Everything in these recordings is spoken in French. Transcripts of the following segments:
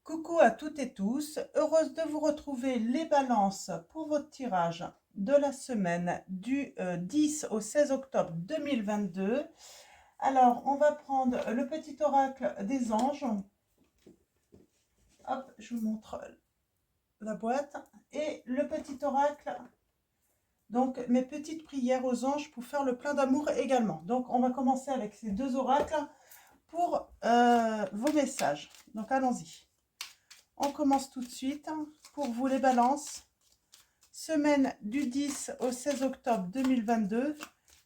Coucou à toutes et tous, heureuse de vous retrouver les balances pour votre tirage de la semaine du 10 au 16 octobre 2022. Alors, on va prendre le petit oracle des anges. Hop, je vous montre la boîte. Et le petit oracle, donc mes petites prières aux anges pour faire le plein d'amour également. Donc, on va commencer avec ces deux oracles pour vos messages. Donc, allons-y. On commence tout de suite pour vous les balances. Semaine du 10 au 16 octobre 2022.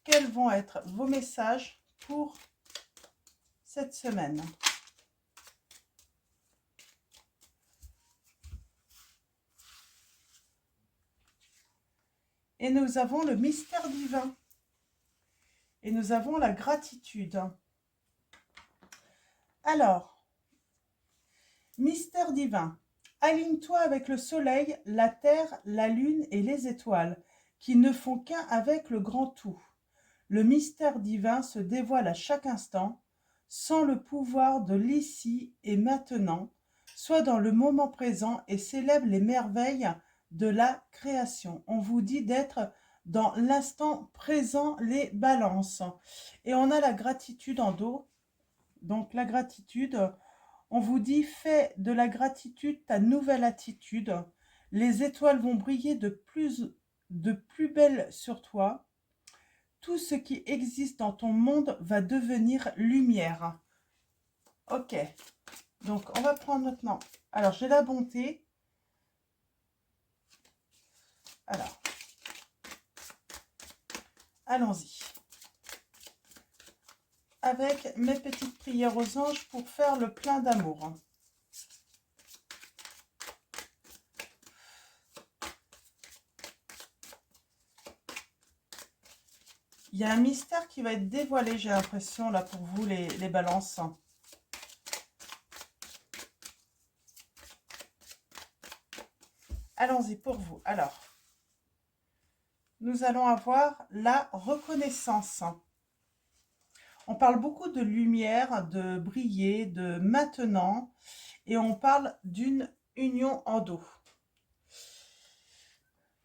Quels vont être vos messages pour cette semaine? Et nous avons le mystère divin. Et nous avons la gratitude. Alors, mystère divin. Aligne-toi avec le soleil, la terre, la lune et les étoiles, qui ne font qu'un avec le grand tout. Le mystère divin se dévoile à chaque instant, sans le pouvoir de l'ici et maintenant, soit dans le moment présent et célèbre les merveilles de la création. On vous dit d'être dans l'instant présent, les balances. Et on a la gratitude en dos. Donc la gratitude, on vous dit fais de la gratitude ta nouvelle attitude. Les étoiles vont briller de plus belle sur toi. Tout ce qui existe dans ton monde va devenir lumière. Ok, donc on va prendre maintenant. Alors, j'ai la bonté. Alors, allons-y. Avec mes petites prières aux anges pour faire le plein d'amour. Il y a un mystère qui va être dévoilé, j'ai l'impression, là, pour vous, les balances. Allons-y pour vous. Alors, nous allons avoir la reconnaissance. On parle beaucoup de lumière, de briller, de maintenant, et on parle d'une union en dos.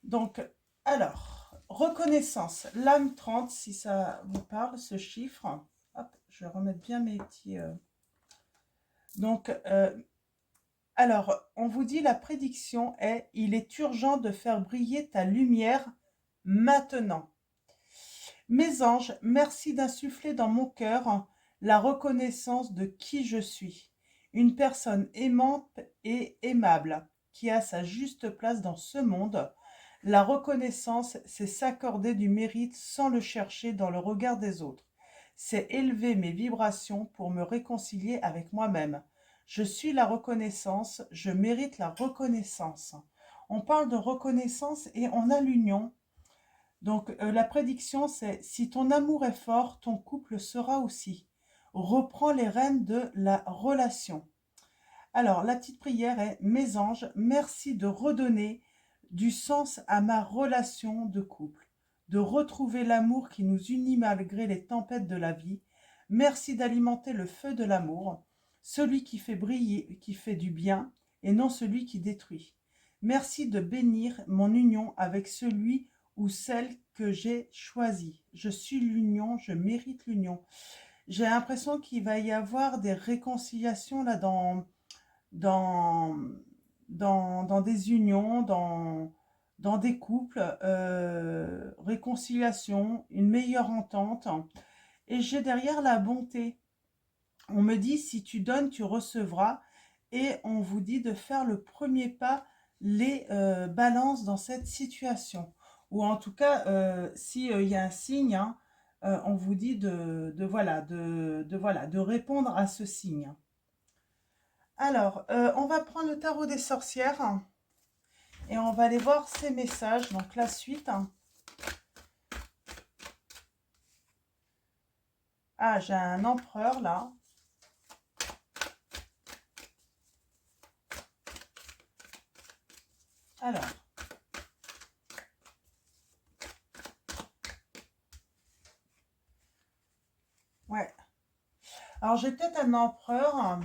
Donc, alors, reconnaissance, l'âme 30, si ça vous parle, ce chiffre. Hop, je vais remettre bien mes petits... Donc, alors, on vous dit la prédiction est, il est urgent de faire briller ta lumière maintenant. Mes anges, merci d'insuffler dans mon cœur la reconnaissance de qui je suis. Une personne aimante et aimable, qui a sa juste place dans ce monde. La reconnaissance, c'est s'accorder du mérite sans le chercher dans le regard des autres. C'est élever mes vibrations pour me réconcilier avec moi-même. Je suis la reconnaissance, je mérite la reconnaissance. On parle de reconnaissance et on a l'union. Donc, la prédiction, c'est « Si ton amour est fort, ton couple sera aussi. Reprends les rênes de la relation. » Alors, la petite prière est « Mes anges, merci de redonner du sens à ma relation de couple, de retrouver l'amour qui nous unit malgré les tempêtes de la vie. Merci d'alimenter le feu de l'amour, celui qui fait briller, qui fait du bien, et non celui qui détruit. Merci de bénir mon union avec celui ou celle que j'ai choisi. Je suis l'union, je mérite l'union. » J'ai l'impression qu'il va y avoir des réconciliations là dans, dans des unions, dans des couples, réconciliation, une meilleure entente. Et j'ai derrière la bonté. On me dit, si tu donnes, tu recevras. Et on vous dit de faire le premier pas, les balances dans cette situation. Ou en tout cas, s'il y a un signe, hein, on vous dit voilà, de répondre à ce signe. Alors, on va prendre le tarot des sorcières et on va aller voir ces messages. Donc, la suite. Ah, j'ai un empereur là. Alors. Ouais. Alors, j'ai peut-être un empereur.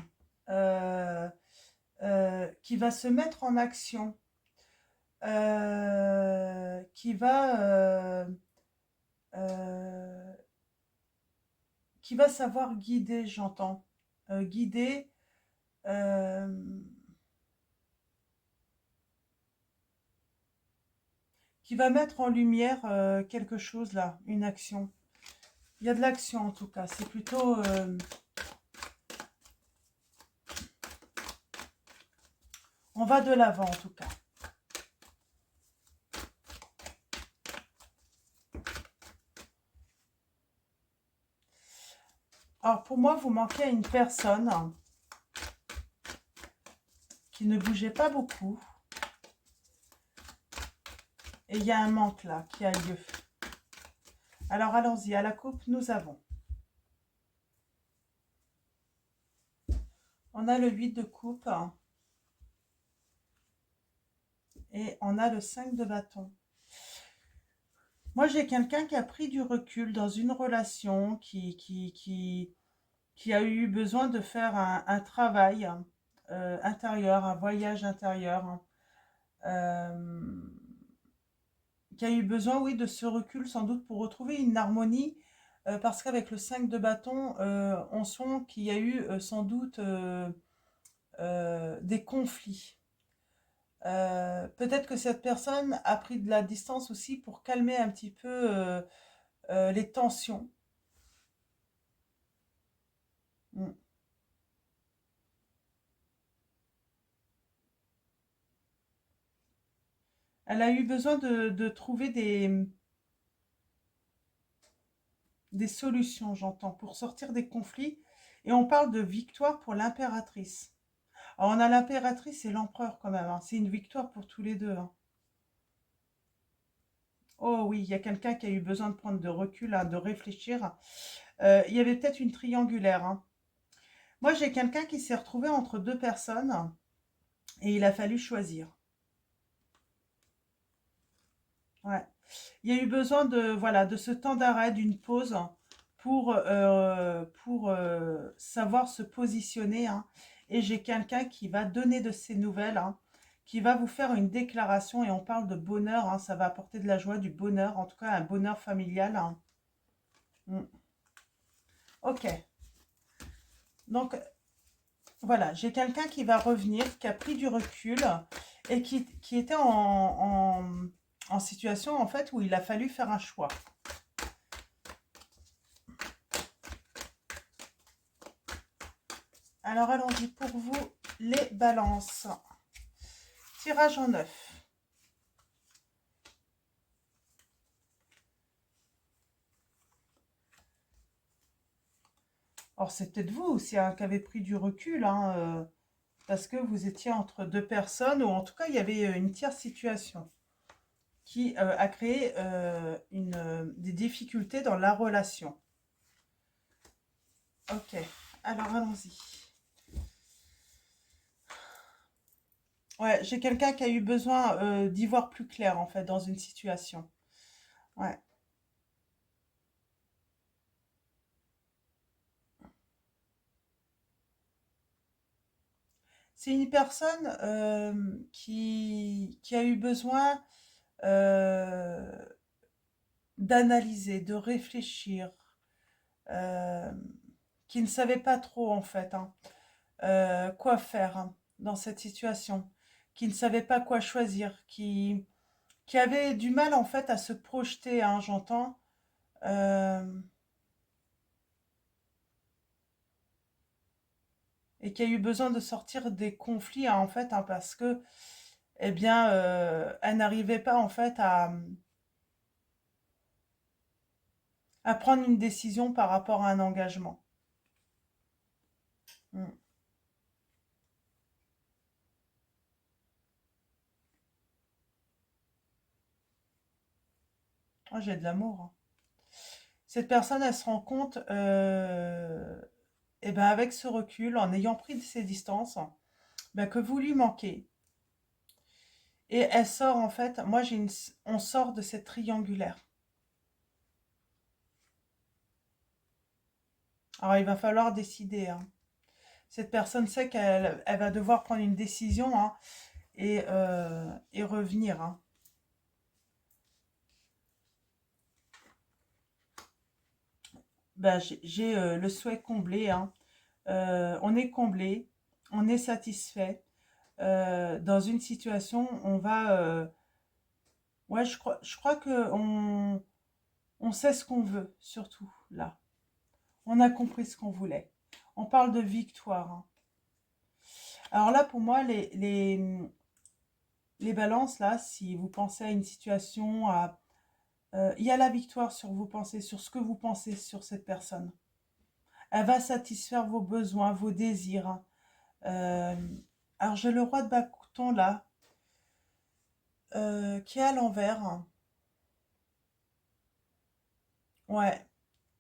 qui va se mettre en action, euh, qui va, euh, euh, qui va savoir guider, j'entends. Guider, euh, qui va mettre en lumière quelque chose là, une action. Il y a de l'action en tout cas, c'est plutôt... on va de l'avant en tout cas. Alors pour moi, vous manquez à une personne qui ne bougeait pas beaucoup. Et il y a un manque là qui a lieu. Alors allons-y, à la coupe, nous avons. On a le 8 de coupe. Et on a le 5 de bâton. Moi, j'ai quelqu'un qui a pris du recul dans une relation, qui a eu besoin de faire un travail intérieur, un voyage intérieur. Euh, qui a eu besoin, oui, de ce recul sans doute pour retrouver une harmonie, parce qu'avec le 5 de bâton, on sent qu'il y a eu sans doute des conflits. Peut-être que cette personne a pris de la distance aussi pour calmer un petit peu les tensions. Mm. Elle a eu besoin de trouver des solutions, j'entends, pour sortir des conflits. Et on parle de victoire pour l'impératrice. Alors, on a l'impératrice et l'empereur quand même, hein. C'est une victoire pour tous les deux, hein. Oh oui, il y a quelqu'un qui a eu besoin de prendre de recul, hein, de réfléchir. Il y avait peut-être une triangulaire, hein. Moi, j'ai quelqu'un qui s'est retrouvé entre deux personnes et il a fallu choisir. Ouais. Il y a eu besoin de, voilà, de ce temps d'arrêt, d'une pause pour savoir se positionner, hein. Et j'ai quelqu'un qui va donner de ses nouvelles, hein, qui va vous faire une déclaration. Et on parle de bonheur, hein, ça va apporter de la joie, du bonheur, en tout cas un bonheur familial, hein. Mm. Ok. Donc voilà, j'ai quelqu'un qui va revenir, qui a pris du recul et qui était en situation en fait où il a fallu faire un choix. Alors allons-y pour vous, les balances. Tirage en 9. Alors c'est peut-être vous aussi hein, qui avez pris du recul, hein, parce que vous étiez entre deux personnes, ou en tout cas il y avait une tierce situation qui a créé des difficultés dans la relation. Ok, alors allons-y. Ouais, j'ai quelqu'un qui a eu besoin d'y voir plus clair en fait dans une situation. Ouais. C'est une personne qui a eu besoin euh, d'analyser, de réfléchir, euh, qui ne savait pas trop en fait hein, quoi faire hein, dans cette situation, qui ne savait pas quoi choisir, qui avait du mal en fait à se projeter, hein, j'entends. euh, et qui a eu besoin de sortir des conflits hein, en fait hein, parce que eh bien elle n'arrivait pas en fait à prendre une décision par rapport à un engagement. Mm. Ah, j'ai de l'amour, hein. Cette personne, elle se rend compte, eh ben avec ce recul, en ayant pris ses distances, ben que vous lui manquez. Et elle sort en fait, on sort de cette triangulaire. Alors il va falloir décider, hein. Cette personne sait qu'elle va devoir prendre une décision, hein, et revenir, hein. Ben, j'ai le souhait comblé, hein. On est comblé, on est satisfait. Dans une situation, on va... ouais, je crois que on sait ce qu'on veut, surtout là. On a compris ce qu'on voulait. On parle de victoire, hein. Alors là, pour moi, les balances, là, si vous pensez à une situation, il y a la victoire sur vos pensées, sur ce que vous pensez sur cette personne. Elle va satisfaire vos besoins, vos désirs, hein. Euh, alors, j'ai le roi de bâton, là, qui est à l'envers, hein. Ouais.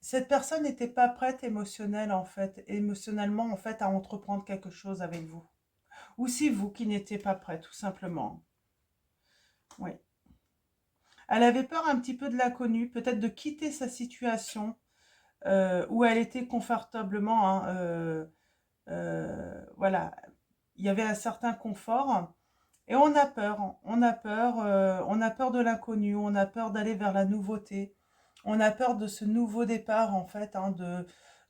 Cette personne n'était pas prête émotionnellement, en fait, à entreprendre quelque chose avec vous. Ou si vous qui n'étiez pas prêt, tout simplement. Oui. Elle avait peur un petit peu de l'inconnu, peut-être de quitter sa situation où elle était confortablement, hein, voilà, il y avait un certain confort. Et on a peur, on a peur de l'inconnu, on a peur d'aller vers la nouveauté, on a peur de ce nouveau départ, en fait, hein,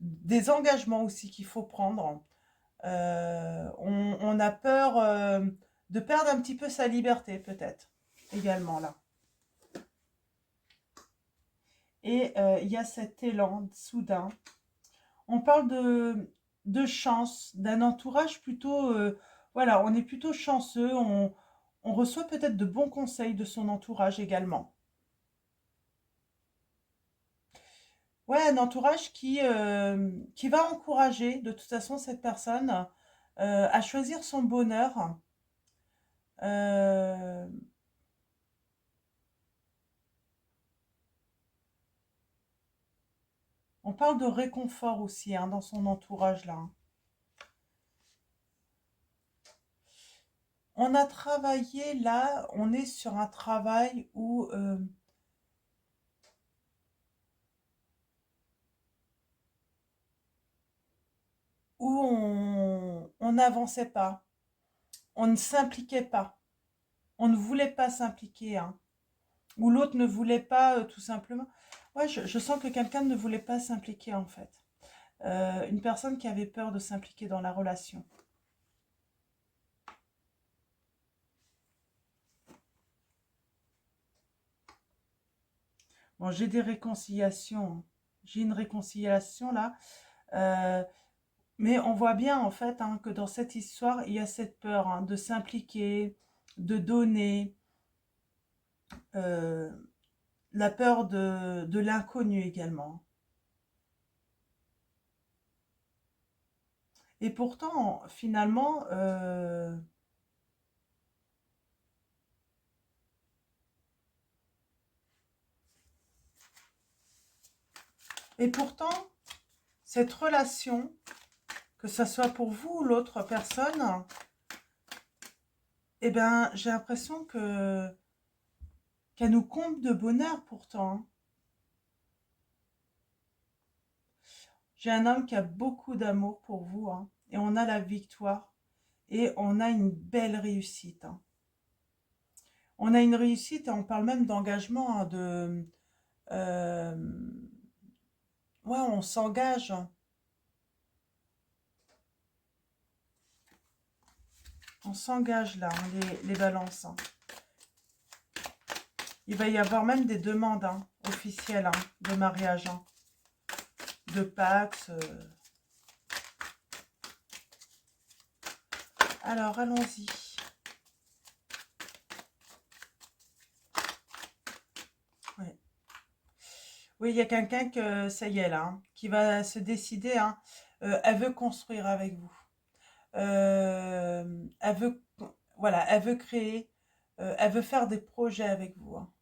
des engagements aussi qu'il faut prendre. On a peur de perdre un petit peu sa liberté, peut-être, également là. Et il y a cet élan soudain. On parle de chance, d'un entourage plutôt... voilà, on est plutôt chanceux, on reçoit peut-être de bons conseils de son entourage également. Ouais, un entourage qui va encourager de toute façon cette personne à choisir son bonheur. Euh, on parle de réconfort aussi, hein, dans son entourage là, hein. On a travaillé là, on est sur un travail où on n'avançait pas, on ne s'impliquait pas, on ne voulait pas s'impliquer, hein, ou l'autre ne voulait pas tout simplement. Ouais, je sens que quelqu'un ne voulait pas s'impliquer en fait. Une personne qui avait peur de s'impliquer dans la relation. Bon, j'ai des réconciliations, hein. J'ai une réconciliation là. Euh, mais on voit bien en fait, hein, que dans cette histoire, il y a cette peur, hein, de s'impliquer, de donner, euh, la peur de l'inconnu également. Et pourtant, finalement, et pourtant, cette relation, que ce soit pour vous ou l'autre personne, eh ben, j'ai l'impression qu'elle nous comble de bonheur pourtant, hein. J'ai un homme qui a beaucoup d'amour pour vous, hein, et on a la victoire et on a une belle réussite, hein. On a une réussite et on parle même d'engagement, hein, euh, ouais, on s'engage, hein. On s'engage là, hein, les balances, hein. Il va y avoir même des demandes, hein, officielles, hein, de mariage, hein, de Pax. Alors, allons-y. Ouais. Oui, il y a quelqu'un que, ça y est là, hein, qui va se décider, hein. Elle veut construire avec vous. Elle veut, voilà, elle veut créer, elle veut faire des projets avec vous, hein.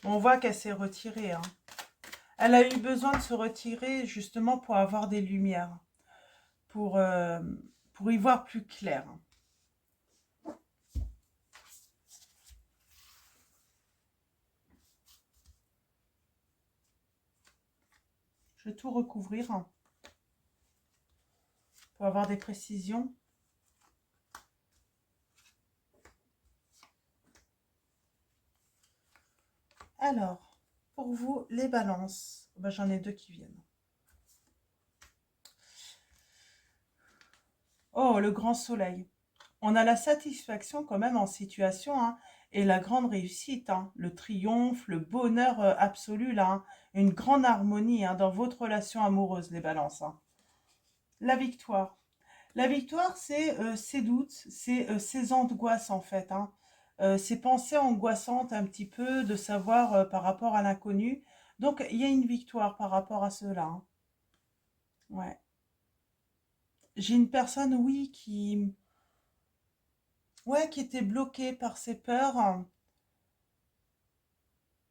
On voit qu'elle s'est retirée, hein. Elle a eu besoin de se retirer justement pour avoir des lumières, pour, euh, pour y voir plus clair. Je vais tout recouvrir pour avoir des précisions. Alors, pour vous, les balances. Ben, j'en ai deux qui viennent. Oh, le grand soleil. On a la satisfaction quand même en situation, hein, et la grande réussite, hein, le triomphe, le bonheur absolu, là, hein, une grande harmonie hein, dans votre relation amoureuse, les balances. Hein. La victoire. La victoire, c'est ses doutes, c'est ses angoisses en fait. Hein. Ces pensées angoissantes un petit peu de savoir par rapport à l'inconnu. Donc, il y a une victoire par rapport à cela. Hein. Ouais. J'ai une personne, oui, ouais, qui était bloquée par ses peurs, hein,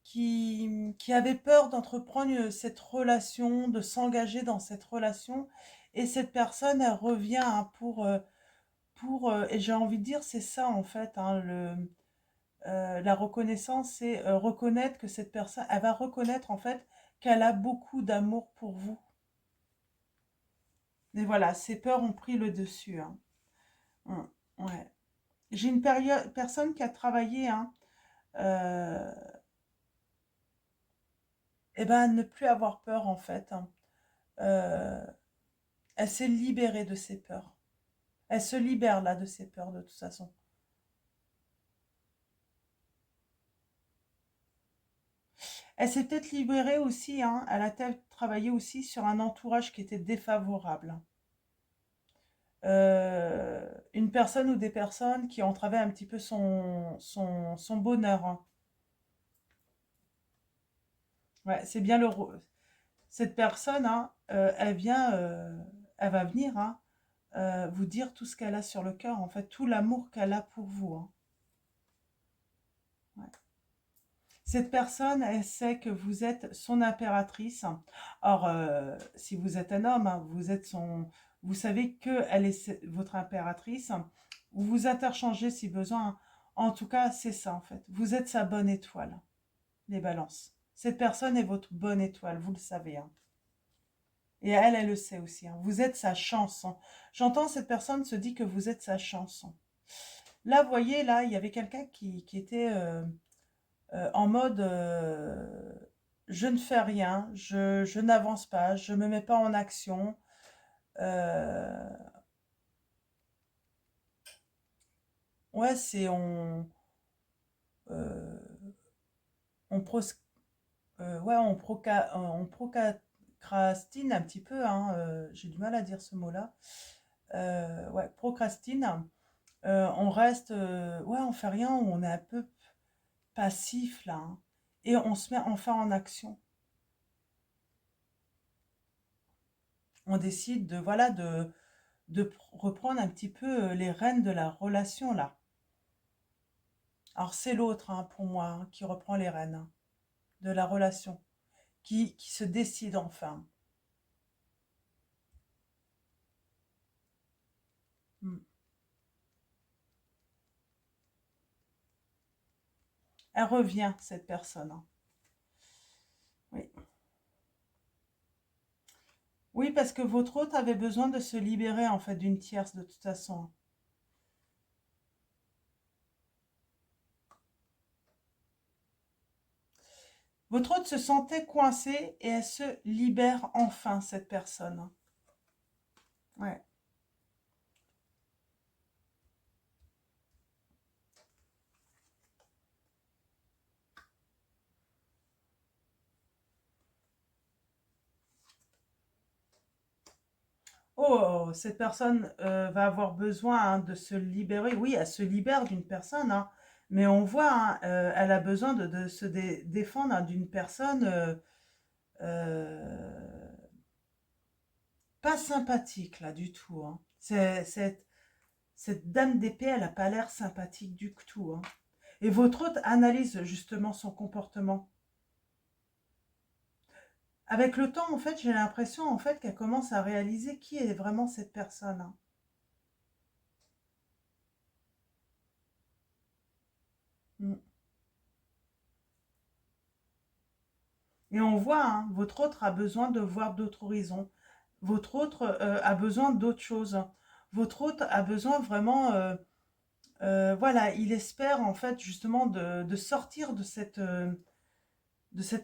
qui avait peur d'entreprendre cette relation, de s'engager dans cette relation. Et cette personne, elle revient hein, et j'ai envie de dire, c'est ça en fait, hein, la reconnaissance, c'est reconnaître que cette personne, elle va reconnaître en fait qu'elle a beaucoup d'amour pour vous. Mais voilà, ses peurs ont pris le dessus. Hein. Ouais. J'ai une personne qui a travaillé, hein, et ben, ne plus avoir peur en fait. Hein. Euh, Elle s'est libérée de ses peurs. Elle se libère là de ses peurs de toute façon. Elle s'est peut-être libérée aussi, hein, elle a peut-être travaillé aussi sur un entourage qui était défavorable. Une personne ou des personnes qui ont entravaient un petit peu son bonheur. Hein. Ouais, c'est bien cette personne, hein, elle va venir hein, vous dire tout ce qu'elle a sur le cœur, en fait, tout l'amour qu'elle a pour vous. Hein. Ouais. Cette personne, elle sait que vous êtes son impératrice. Or, si vous êtes un homme, hein, vous savez qu'elle est votre impératrice. Vous vous interchangez si besoin. En tout cas, c'est ça en fait. Vous êtes sa bonne étoile, les balances. Cette personne est votre bonne étoile, vous le savez. Hein. Et elle le sait aussi. Hein. Vous êtes sa chance. Hein. J'entends cette personne se dit que vous êtes sa chance. Hein. Là, vous voyez, là, il y avait quelqu'un qui était en mode je ne fais rien, je n'avance pas, je ne me mets pas en action. Euh, ouais, euh, on, ouais, on procrastine un petit peu, hein, j'ai du mal à dire ce mot-là. Ouais, procrastine. On reste, ouais, on fait rien, on est un peu passif là. Hein, et on se met enfin en action. On décide de, voilà, de reprendre un petit peu les rênes de la relation là. Alors c'est l'autre hein, pour moi hein, qui reprend les rênes hein, de la relation, qui se décide enfin. Mm. Elle revient cette personne. Hein. Oui. Oui, parce que votre hôte avait besoin de se libérer en fait d'une tierce de toute façon. Votre hôte se sentait coincée et elle se libère enfin cette personne. Ouais. Oh, cette personne va avoir besoin hein, de se libérer. Oui, elle se libère d'une personne, hein, mais on voit, hein, elle a besoin de se défendre hein, d'une personne euh, pas sympathique là du tout. Hein. Cette dame d'épée, elle n'a pas l'air sympathique du tout. Hein. Et votre hôte analyse justement son comportement. Avec le temps, en fait, j'ai l'impression en fait qu'elle commence à réaliser qui est vraiment cette personne. Hein. Mm. Et on voit, hein, votre autre a besoin de voir d'autres horizons. Votre autre a besoin d'autres choses. Votre autre a besoin vraiment, voilà, il espère en fait justement de sortir de cette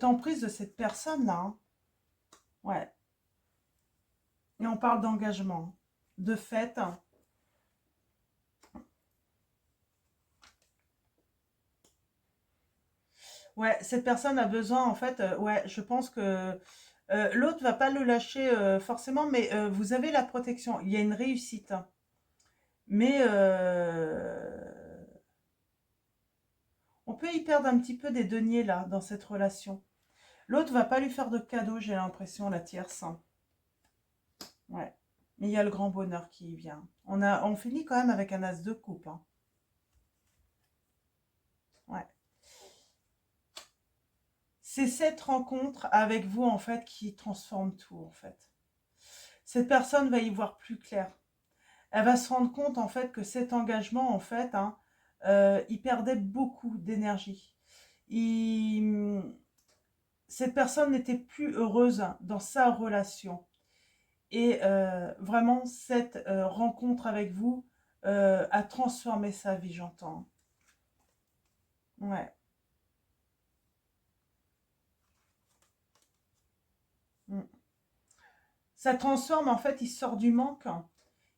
emprise de cette personne-là, hein. Ouais. Et on parle d'engagement, de fait. Ouais, cette personne a besoin, en fait, ouais, je pense que l'autre va pas le lâcher forcément, mais vous avez la protection. Il y a une réussite, hein. Mais on peut y perdre un petit peu des deniers là, dans cette relation. L'autre va pas lui faire de cadeau, j'ai l'impression, la tierce, hein. Ouais. Mais il y a le grand bonheur qui y vient. On finit quand même avec un as de coupe, hein. Ouais. C'est cette rencontre avec vous, en fait, qui transforme tout, en fait. Cette personne va y voir plus clair. Elle va se rendre compte, en fait, que cet engagement, en fait, hein, il perdait beaucoup d'énergie. Il... Cette personne n'était plus heureuse dans sa relation. Et vraiment, cette rencontre avec vous a transformé sa vie, j'entends. Ouais. Mm. Ça transforme, en fait, il sort du manque.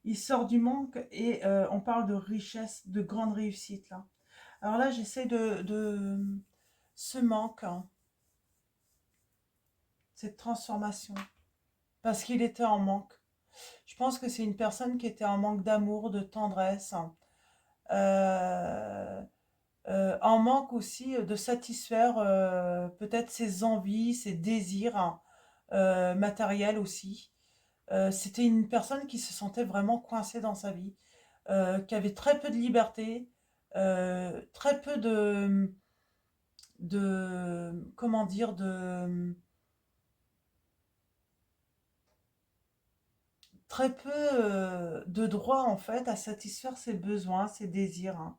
Il sort du manque et on parle de richesse, de grande réussite, là. Alors là, j'essaie de ce manque, hein, cette transformation, parce qu'il était en manque. Je pense que c'est une personne qui était en manque d'amour, de tendresse, hein. Euh, en manque aussi de satisfaire peut-être ses envies, ses désirs, hein, matériels aussi. C'était une personne qui se sentait vraiment coincée dans sa vie, qui avait très peu de liberté, très peu comment dire, très peu de droit en fait à satisfaire ses besoins, ses désirs, hein.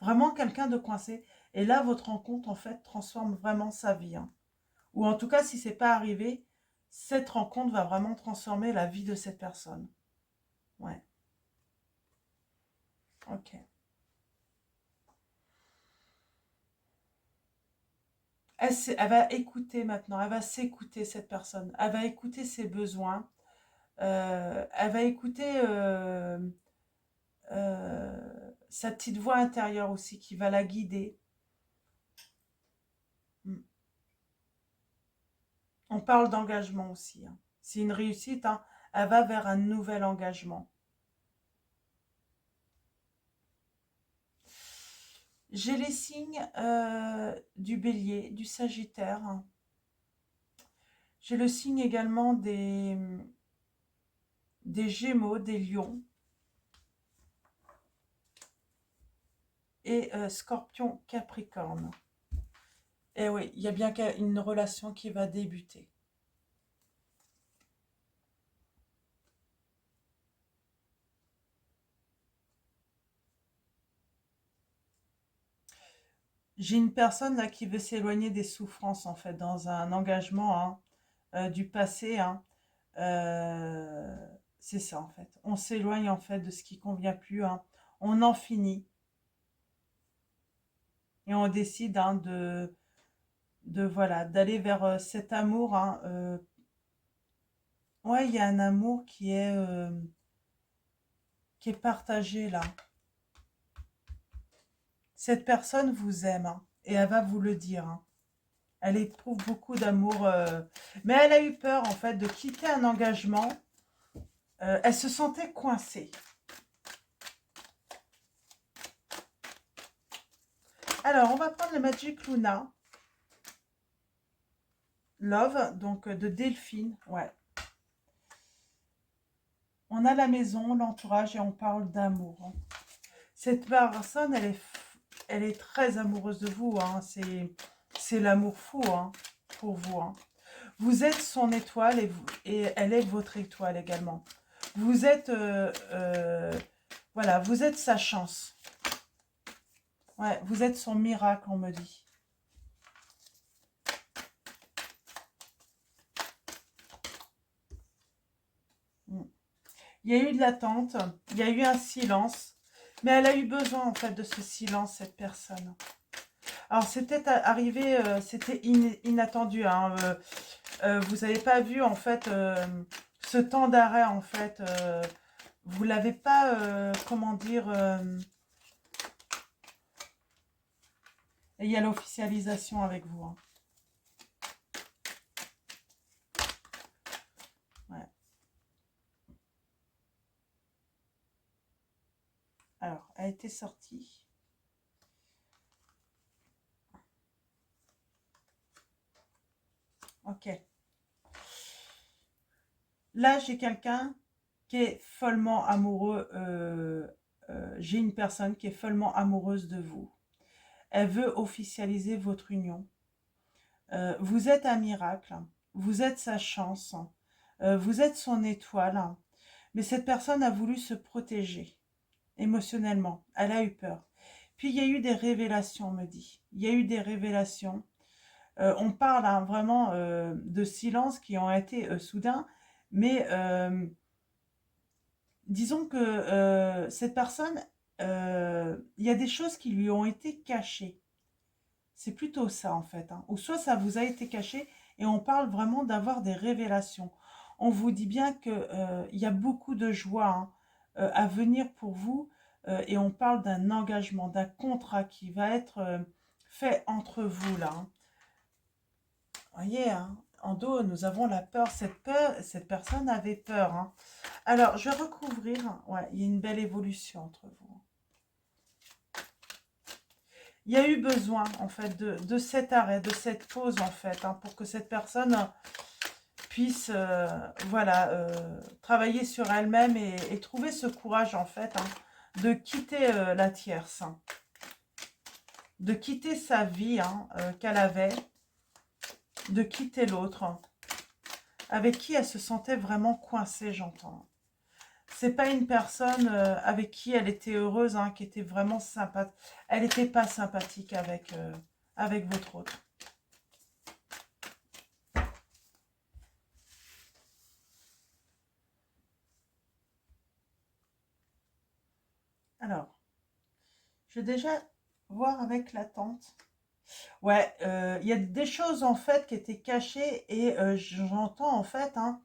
Vraiment quelqu'un de coincé. Et là, votre rencontre en fait transforme vraiment sa vie, hein. Ou en tout cas, si c'est pas arrivé, cette rencontre va vraiment transformer la vie de cette personne. Ouais, ok. Elle va écouter maintenant, elle va s'écouter cette personne, elle va écouter ses besoins, elle va écouter sa petite voix intérieure aussi qui va la guider. Mm. On parle d'engagement aussi, hein. C'est une réussite, hein. Elle va vers un nouvel engagement. J'ai les signes du bélier, du sagittaire, hein. J'ai le signe également des gémeaux, des lions et scorpion, capricorne. Et oui, il y a bien une relation qui va débuter. J'ai une personne là qui veut s'éloigner des souffrances en fait, dans un engagement, hein, du passé, hein. Euh, c'est ça en fait. On s'éloigne en fait de ce qui convient plus, hein. On en finit et on décide, hein, voilà, d'aller vers cet amour, hein. Ouais, il y a un amour qui est partagé là. Cette personne vous aime, hein, et elle va vous le dire, hein. Elle éprouve beaucoup d'amour, mais elle a eu peur en fait de quitter un engagement. Elle se sentait coincée. Alors, on va prendre le Magic Luna. Love, donc de Delphine. Ouais. On a la maison, l'entourage et on parle d'amour, hein. Cette personne, elle est très amoureuse de vous, hein. C'est l'amour fou, hein, pour vous, hein. Vous êtes son étoile et elle est votre étoile également. Vous êtes, voilà, vous êtes sa chance. Ouais, vous êtes son miracle, on me dit. Il y a eu de l'attente, il y a eu un silence, mais elle a eu besoin en fait de ce silence, cette personne. Alors c'était arrivé, c'était inattendu, hein, vous n'avez pas vu en fait ce temps d'arrêt en fait, vous l'avez pas, comment dire, et il y a l'officialisation avec vous. Hein. Ouais. Alors, elle était sortie. Ok. Là, j'ai quelqu'un qui est follement amoureux. J'ai une personne qui est follement amoureuse de vous. Elle veut officialiser votre union. Vous êtes un miracle. Vous êtes sa chance. Vous êtes son étoile. Mais cette personne a voulu se protéger émotionnellement. Elle a eu peur. Puis il y a eu des révélations, on me dit. Il y a eu des révélations. On parle hein, vraiment de silences qui ont été soudains, mais disons que cette personne, il y a des choses qui lui ont été cachées. C'est plutôt ça en fait. Hein. Ou soit ça vous a été caché et on parle vraiment d'avoir des révélations. On vous dit bien qu'il y a beaucoup de joie hein, à venir pour vous et on parle d'un engagement, d'un contrat qui va être fait entre vous là. Hein. Voyez, hein, en dos, nous avons la peur. Cette personne avait peur. Hein. Alors, je vais recouvrir. Ouais, il y a une belle évolution entre vous. Il y a eu besoin, en fait, de cet arrêt, de cette pause, en fait, hein, pour que cette personne puisse, voilà, travailler sur elle-même et trouver ce courage, en fait, hein, de quitter la tierce, hein, de quitter sa vie hein, qu'elle avait, de quitter l'autre, hein, avec qui elle se sentait vraiment coincée, j'entends. C'est pas une personne avec qui elle était heureuse, hein, qui était vraiment sympathique. Elle n'était pas sympathique avec votre autre. Alors, je vais déjà voir avec la tante. Ouais, il y a des choses en fait qui étaient cachées et j'entends en fait hein,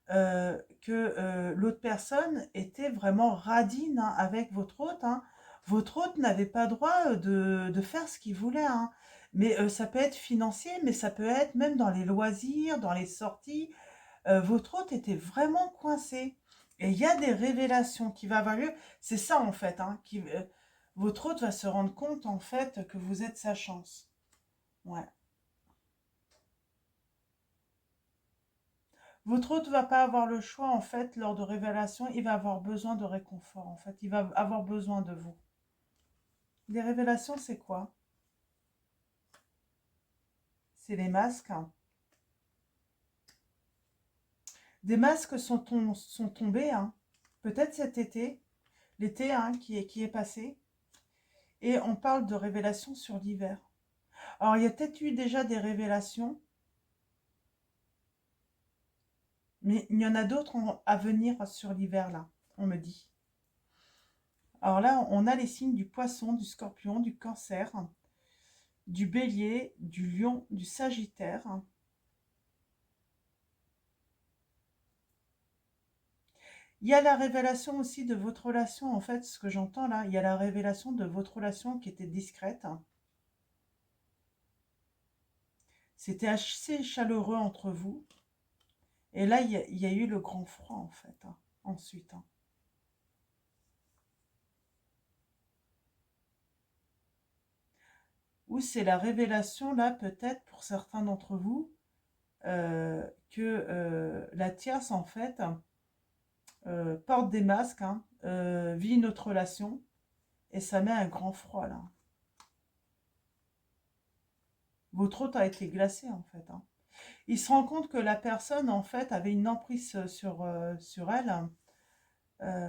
que l'autre personne était vraiment radine hein, avec votre hôte. Hein. Votre hôte n'avait pas droit de faire ce qu'il voulait. Hein. Mais ça peut être financier, mais ça peut être même dans les loisirs, dans les sorties. Votre hôte était vraiment coincé. Et il y a des révélations qui vont avoir lieu. C'est ça en fait. Hein, votre hôte va se rendre compte en fait que vous êtes sa chance. Ouais. Votre hôte ne va pas avoir le choix, en fait, lors de révélations, il va avoir besoin de réconfort, en fait. Il va avoir besoin de vous. Les révélations, c'est quoi? C'est les masques. Hein. Des masques sont tombés, hein. Peut-être cet été, l'été hein, qui est passé. Et on parle de révélations sur l'hiver. Alors, il y a peut-être eu déjà des révélations, mais il y en a d'autres à venir sur l'hiver, là, on me dit. Alors là, on a les signes du poisson, du scorpion, du cancer, du bélier, du lion, du sagittaire. Il y a la révélation aussi de votre relation, en fait, ce que j'entends là, il y a la révélation de votre relation qui était discrète. C'était assez chaleureux entre vous. Et là, il y a eu le grand froid, en fait, hein, ensuite. Hein. Ou c'est la révélation, là, peut-être, pour certains d'entre vous, que la tierce, en fait, porte des masques, hein, vit notre relation, et ça met un grand froid, là. Votre hôte a été glacé, en fait. Hein. Il se rend compte que la personne, en fait, avait une emprise sur elle,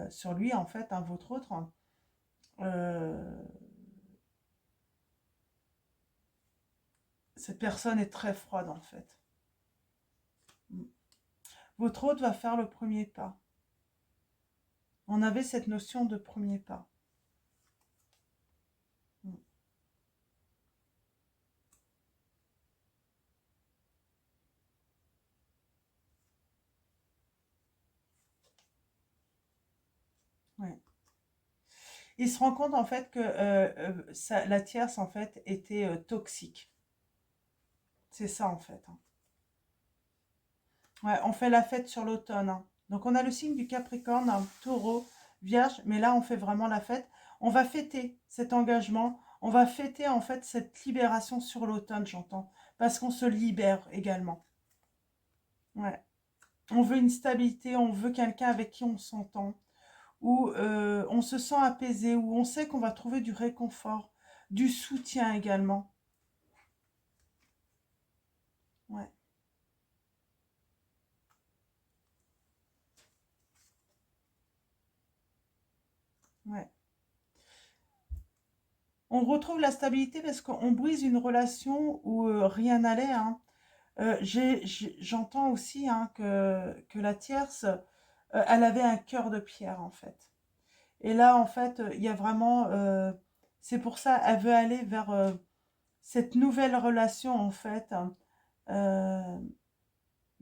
sur lui, en fait, hein, votre autre. Euh, cette personne est très froide, en fait. Votre hôte va faire le premier pas. On avait cette notion de premier pas. Mm. Ouais. Il se rend compte en fait que la tierce en fait était toxique. C'est ça en fait, hein. Ouais, on fait la fête sur l'automne, hein. Donc on a le signe du Capricorne, hein, Taureau, Vierge, mais là on fait vraiment la fête. On va fêter cet engagement, on va fêter en fait cette libération sur l'automne, j'entends, parce qu'on se libère également. Ouais. On veut une stabilité, on veut quelqu'un avec qui on s'entend, où on se sent apaisé, où on sait qu'on va trouver du réconfort, du soutien également. Ouais, ouais. On retrouve la stabilité parce qu'on brise une relation où rien n'allait, hein. J'entends aussi, hein, que la tierce, elle avait un cœur de pierre en fait. Et là, en fait, il y a vraiment, c'est pour ça, elle veut aller vers cette nouvelle relation en fait, hein, euh,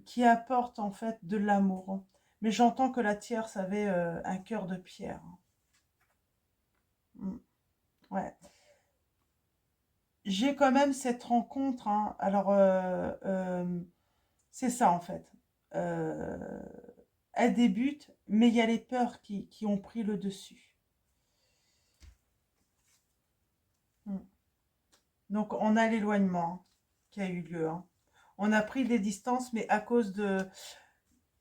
qui apporte en fait de l'amour. Mais j'entends que la tierce avait un cœur de pierre. Mm. Ouais. J'ai quand même cette rencontre, hein. Alors, c'est ça en fait. Euh, Elle débute, mais il y a les peurs qui ont pris le dessus. Mm. Donc, on a l'éloignement qui a eu lieu, hein. On a pris des distances, mais à cause de...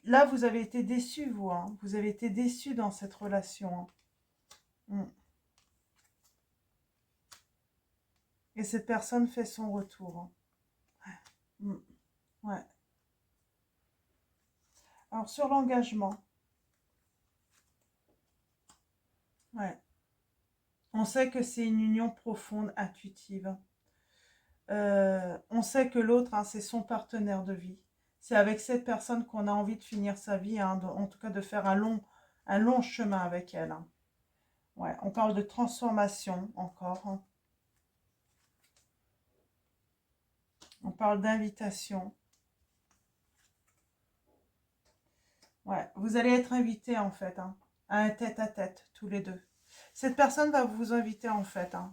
Là, vous avez été déçus, vous, hein. Vous avez été déçus dans cette relation, hein. Mm. Et cette personne fait son retour, hein. Mm. Ouais. Alors, sur l'engagement, ouais. On sait que c'est une union profonde, intuitive. On sait que l'autre, hein, c'est son partenaire de vie. C'est avec cette personne qu'on a envie de finir sa vie, hein, en tout cas de faire un long chemin avec elle, hein. Ouais, on parle de transformation encore, hein. On parle d'invitation. Ouais, vous allez être invités en fait, hein, à un tête-à-tête, tous les deux. Cette personne va vous inviter en fait, hein,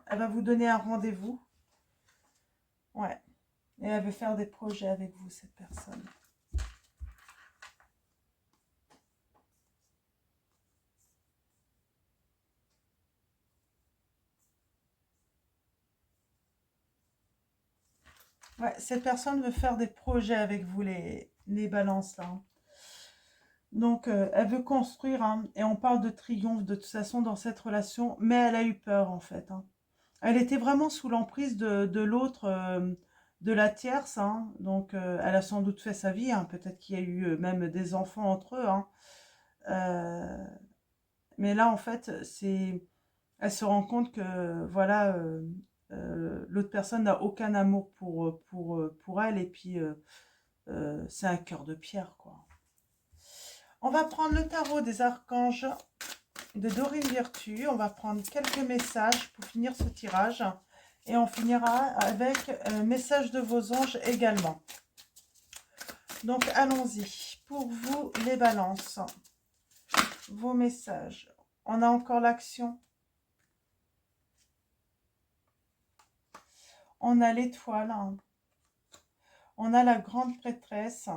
elle va vous donner un rendez-vous. Ouais, et elle veut faire des projets avec vous, cette personne. Ouais, cette personne veut faire des projets avec vous, les balances là, hein. Donc, elle veut construire, hein, et on parle de triomphe de toute façon dans cette relation, mais elle a eu peur en fait, hein. Elle était vraiment sous l'emprise de l'autre, de la tierce, hein. Donc, elle a sans doute fait sa vie, hein. Peut-être qu'il y a eu même des enfants entre eux, hein. Euh, mais là, en fait, elle se rend compte que voilà, l'autre personne n'a aucun amour pour elle, et puis c'est un cœur de pierre, quoi. On va prendre le tarot des archanges de Dorine Virtue. On va prendre quelques messages pour finir ce tirage. Et on finira avec message de vos anges également. Donc, allons-y. Pour vous, les balances, vos messages. On a encore l'action. On a l'étoile, hein. On a la grande prêtresse.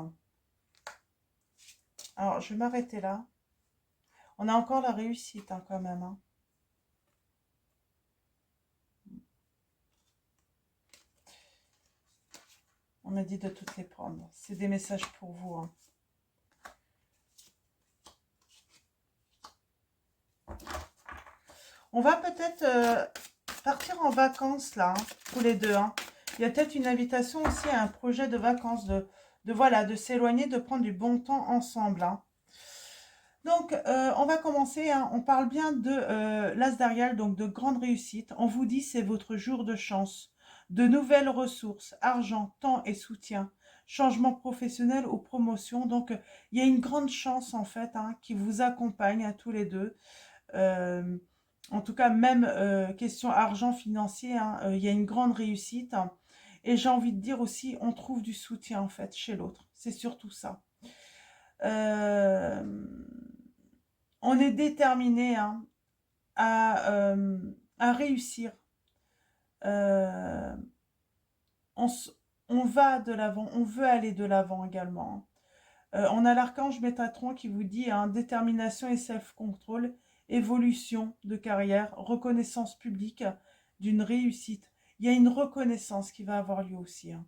Alors, je vais m'arrêter là. On a encore la réussite, hein, quand même, hein. On m'a dit de toutes les prendre. C'est des messages pour vous, hein. On va peut-être partir en vacances, là, hein, tous les deux, hein. Il y a peut-être une invitation aussi à un projet de vacances, voilà, de s'éloigner, de prendre du bon temps ensemble, hein. Donc, on va commencer, hein. On parle bien de l'As d'Arial, donc de grande réussite. On vous dit c'est votre jour de chance, de nouvelles ressources, argent, temps et soutien. changement professionnel ou promotion. Donc, il y a une grande chance, en fait, hein, qui vous accompagne à tous les deux. Euh, En tout cas, même question argent financier, hein, il y a une grande réussite, hein. Et j'ai envie de dire aussi, on trouve du soutien, en fait, chez l'autre. C'est surtout ça. Euh, on est déterminé, hein, à réussir. Euh, on, on va de l'avant, on veut aller de l'avant également. On a l'archange Métatron qui vous dit hein, détermination et self-control, évolution de carrière, reconnaissance publique d'une réussite. Il y a une reconnaissance qui va avoir lieu aussi, hein.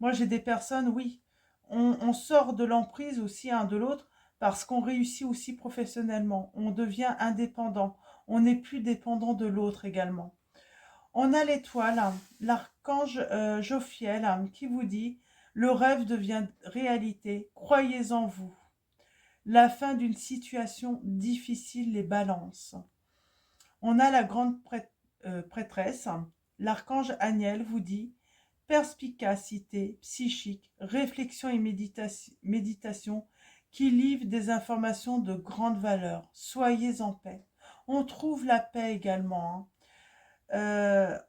Moi, j'ai des personnes, oui, on sort de l'emprise aussi un de l'autre parce qu'on réussit aussi professionnellement. On devient indépendant. On n'est plus dépendant de l'autre également. On a l'étoile, l'archange Jophiel qui vous dit le rêve devient réalité, croyez en vous. La fin d'une situation difficile les balance. On a la grande prêtresse, l'archange Aniel vous dit perspicacité psychique, réflexion et méditation qui livrent des informations de grande valeur. Soyez en paix. On trouve la paix également, hein.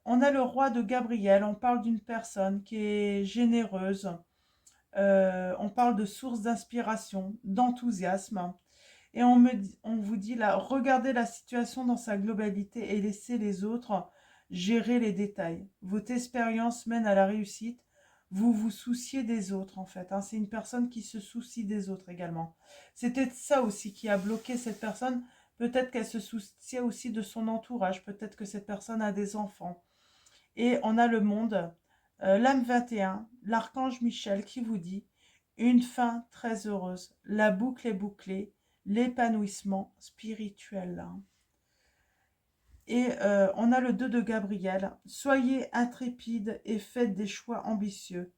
On a le roi de Gabriel, on parle d'une personne qui est généreuse, on parle de source d'inspiration, d'enthousiasme, et on vous dit là, regardez la situation dans sa globalité et laissez les autres gérer les détails. Votre expérience mène à la réussite, vous vous souciez des autres en fait, hein. C'est une personne qui se soucie des autres également. C'était ça aussi qui a bloqué cette personne. Peut-être qu'elle se souciait aussi de son entourage. Peut-être que cette personne a des enfants. Et on a le monde, l'âme 21, l'archange Michel qui vous dit une fin très heureuse. La boucle est bouclée, l'épanouissement spirituel. Et on a le 2 de Gabriel. Soyez intrépide et faites des choix ambitieux.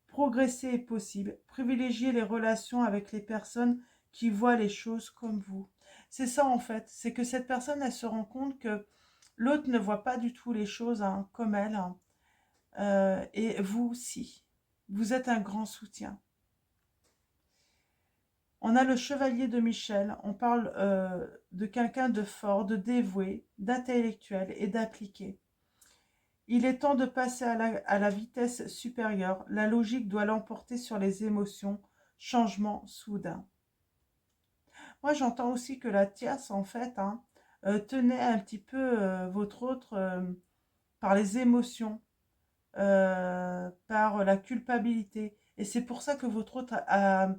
Progresser est possible. Privilégiez les relations avec les personnes qui voient les choses comme vous. C'est ça en fait, c'est que cette personne, elle se rend compte que l'autre ne voit pas du tout les choses hein, comme elle, hein. Et vous, si. Vous êtes un grand soutien. On a le chevalier de Michel, on parle de quelqu'un de fort, de dévoué, d'intellectuel et d'appliqué. Il est temps de passer à la vitesse supérieure. La logique doit l'emporter sur les émotions. Changement soudain. Moi, j'entends aussi que la tierce, en fait, hein, tenait un petit peu votre autre par les émotions, par la culpabilité. Et c'est pour ça que votre autre a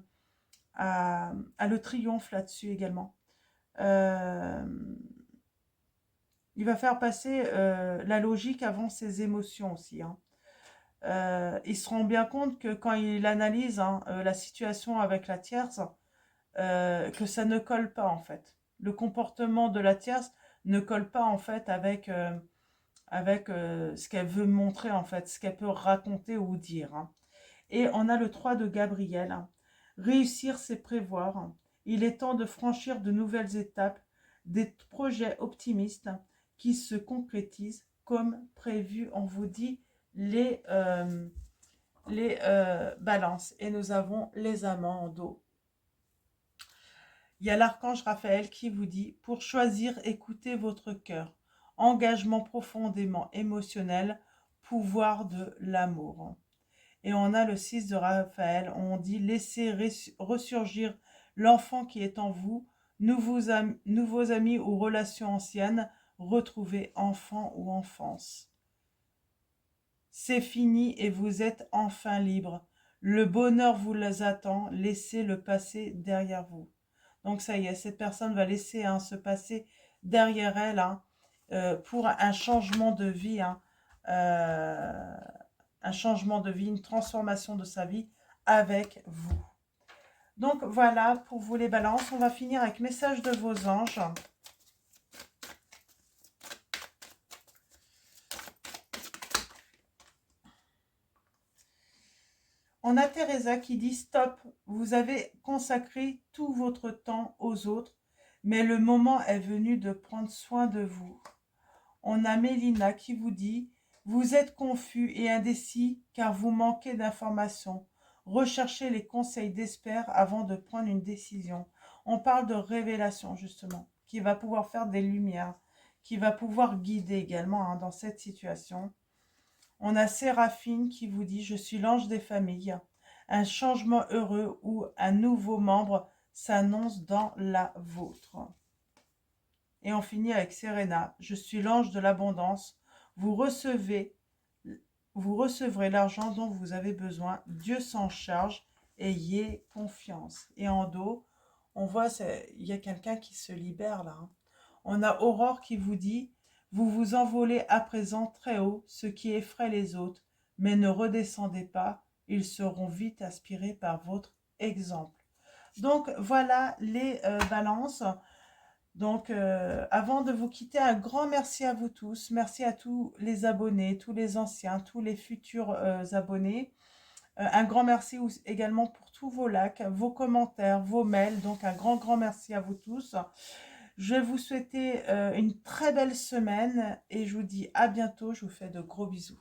le triomphe là-dessus également. Euh, il va faire passer la logique avant ses émotions aussi, hein. Il se rend bien compte que quand il analyse hein, la situation avec la tierce, que ça ne colle pas en fait. Le comportement de la tierce ne colle pas en fait avec ce qu'elle veut montrer en fait, ce qu'elle peut raconter ou dire, hein. Et on a le 3 de Gabriel. Hein. Réussir, c'est prévoir. Il est temps de franchir de nouvelles étapes, des projets optimistes qui se concrétisent comme prévu. On vous dit les balances. Et nous avons les amants en dos. Il y a l'archange Raphaël qui vous dit « Pour choisir, écoutez votre cœur. Engagement profondément émotionnel, pouvoir de l'amour. » Et on a le 6 de Raphaël, on dit « Laissez ressurgir l'enfant qui est en vous, nouveaux amis ou relations anciennes, retrouvez enfant ou enfance. C'est fini et vous êtes enfin libre. Le bonheur vous les attend, laissez le passé derrière vous. » Donc ça y est, cette personne va laisser hein, se passer derrière elle hein, pour un changement de vie, hein, un changement de vie, une transformation de sa vie avec vous. Donc voilà pour vous les balances. On va finir avec message de vos anges. On a Teresa qui dit stop, vous avez consacré tout votre temps aux autres, mais le moment est venu de prendre soin de vous. On a Mélina qui vous dit vous êtes confus et indécis car vous manquez d'informations. Recherchez les conseils d'experts avant de prendre une décision. On parle de révélation, justement, qui va pouvoir faire des lumières, qui va pouvoir guider également dans cette situation. On a Séraphine qui vous dit « Je suis l'ange des familles. Un changement heureux ou un nouveau membre s'annonce dans la vôtre. » Et on finit avec Serena. « Je suis l'ange de l'abondance. Vous recevrez l'argent dont vous avez besoin. Dieu s'en charge. Ayez confiance. » Et en dos, on voit, il y a quelqu'un qui se libère là. On a Aurore qui vous dit « Vous vous envolez à présent très haut, ce qui effraie les autres, mais ne redescendez pas, ils seront vite aspirés par votre exemple. » Donc voilà les balances. Donc avant de vous quitter, un grand merci à vous tous. Merci à tous les abonnés, tous les anciens, tous les futurs abonnés. Un grand merci également pour tous vos likes, vos commentaires, vos mails. Donc un grand merci à vous tous. Je vais vous souhaiter une très belle semaine et je vous dis à bientôt. Je vous fais de gros bisous.